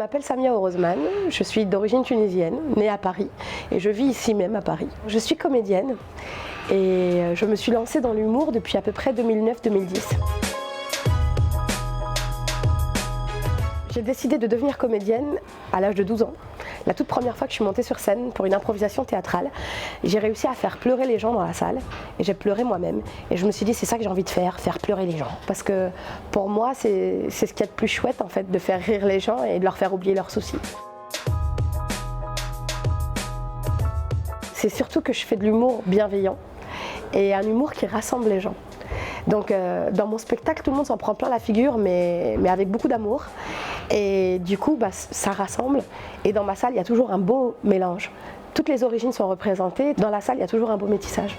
m'appelle Samia Orozman, je suis d'origine tunisienne, née à Paris et je vis ici même à Paris. Je suis comédienne et je me suis lancée dans l'humour depuis à peu près 2009-2010. J'ai décidé de devenir comédienne à l'âge de 12 ans. La toute première fois que je suis montée sur scène pour une improvisation théâtrale, j'ai réussi à faire pleurer les gens dans la salle et j'ai pleuré moi-même. Et je me suis dit c'est ça que j'ai envie de faire pleurer les gens. Parce que pour moi c'est ce qu'il y a de plus chouette en fait, de faire rire les gens et de leur faire oublier leurs soucis. C'est surtout que je fais de l'humour bienveillant et un humour qui rassemble les gens. Donc dans mon spectacle, tout le monde s'en prend plein la figure, mais avec beaucoup d'amour. Et du coup, ça rassemble. Et dans ma salle, il y a toujours un beau mélange. Toutes les origines sont représentées. Dans la salle, il y a toujours un beau métissage.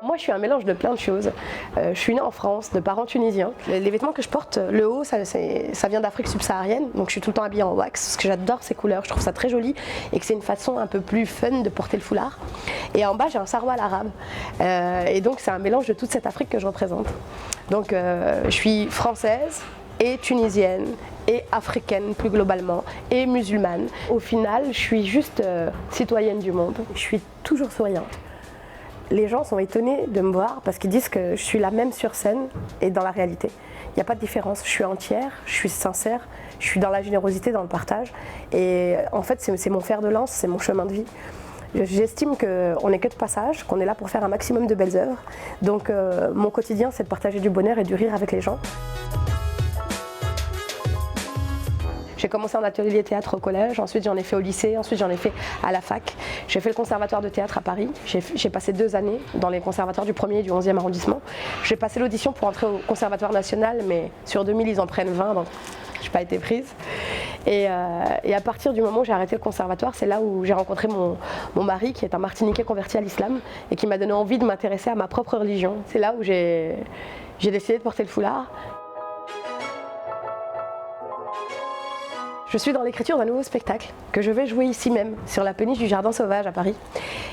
Moi, je suis un mélange de plein de choses. Je suis née en France, de parents tunisiens. Les vêtements que je porte, le haut, ça vient d'Afrique subsaharienne. Donc je suis tout le temps habillée en wax, parce que j'adore ces couleurs. Je trouve ça très joli et que c'est une façon un peu plus fun de porter le foulard. Et en bas, j'ai un saroual arabe. Et donc c'est un mélange de toute cette Afrique que je représente. Donc je suis française et tunisienne et africaine plus globalement et musulmane. Au final, je suis juste citoyenne du monde. Je suis toujours souriante. Les gens sont étonnés de me voir parce qu'ils disent que je suis la même sur scène et dans la réalité. Il n'y a pas de différence, je suis entière, je suis sincère, je suis dans la générosité, dans le partage. Et en fait, c'est mon fer de lance, c'est mon chemin de vie. J'estime qu'on n'est que de passage, qu'on est là pour faire un maximum de belles œuvres. Donc mon quotidien, c'est de partager du bonheur et du rire avec les gens. J'ai commencé en atelier théâtre au collège, ensuite j'en ai fait au lycée, ensuite j'en ai fait à la fac. J'ai fait le conservatoire de théâtre à Paris. J'ai passé 2 années dans les conservatoires du 1er et du 11e arrondissement. J'ai passé l'audition pour entrer au conservatoire national, mais sur 2000 ils en prennent 20, donc je n'ai pas été prise. Et à partir du moment où j'ai arrêté le conservatoire, c'est là où j'ai rencontré mon mari, qui est un Martiniquais converti à l'islam, et qui m'a donné envie de m'intéresser à ma propre religion. C'est là où j'ai décidé de porter le foulard. Je suis dans l'écriture d'un nouveau spectacle que je vais jouer ici même, sur la péniche du Jardin Sauvage à Paris.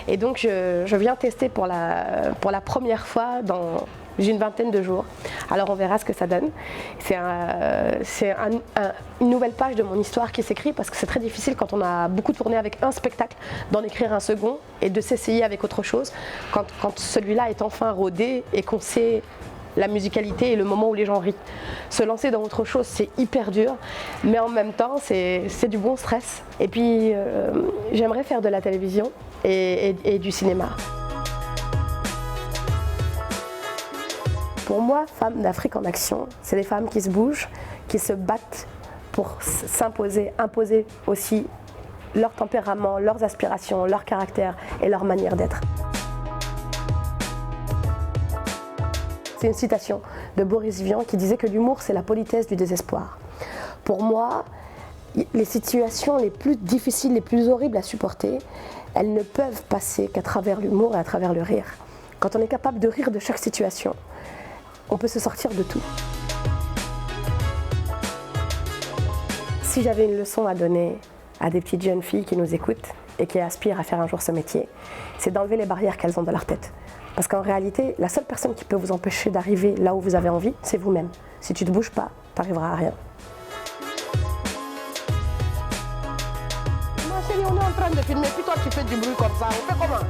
Et donc je viens tester pour la première fois dans une vingtaine de jours. Alors on verra ce que ça donne. C'est une nouvelle page de mon histoire qui s'écrit parce que c'est très difficile quand on a beaucoup tourné avec un spectacle d'en écrire un second et de s'essayer avec autre chose. Quand celui-là est enfin rodé et qu'on sait la musicalité et le moment où les gens rient. Se lancer dans autre chose, c'est hyper dur, mais en même temps, c'est du bon stress. Et puis, j'aimerais faire de la télévision et du cinéma. Pour moi, Femmes d'Afrique en action, c'est des femmes qui se bougent, qui se battent pour s'imposer, imposer aussi leur tempérament, leurs aspirations, leur caractère et leur manière d'être. C'est une citation de Boris Vian qui disait que l'humour, c'est la politesse du désespoir. Pour moi, les situations les plus difficiles, les plus horribles à supporter, elles ne peuvent passer qu'à travers l'humour et à travers le rire. Quand on est capable de rire de chaque situation, on peut se sortir de tout. Si j'avais une leçon à donner à des petites jeunes filles qui nous écoutent et qui aspirent à faire un jour ce métier, c'est d'enlever les barrières qu'elles ont dans leur tête. Parce qu'en réalité, la seule personne qui peut vous empêcher d'arriver là où vous avez envie, c'est vous-même. Si tu ne te bouges pas, tu n'arriveras à rien. Ma chérie, on est en train de filmer, puis toi tu fais du bruit comme ça, on fait comment?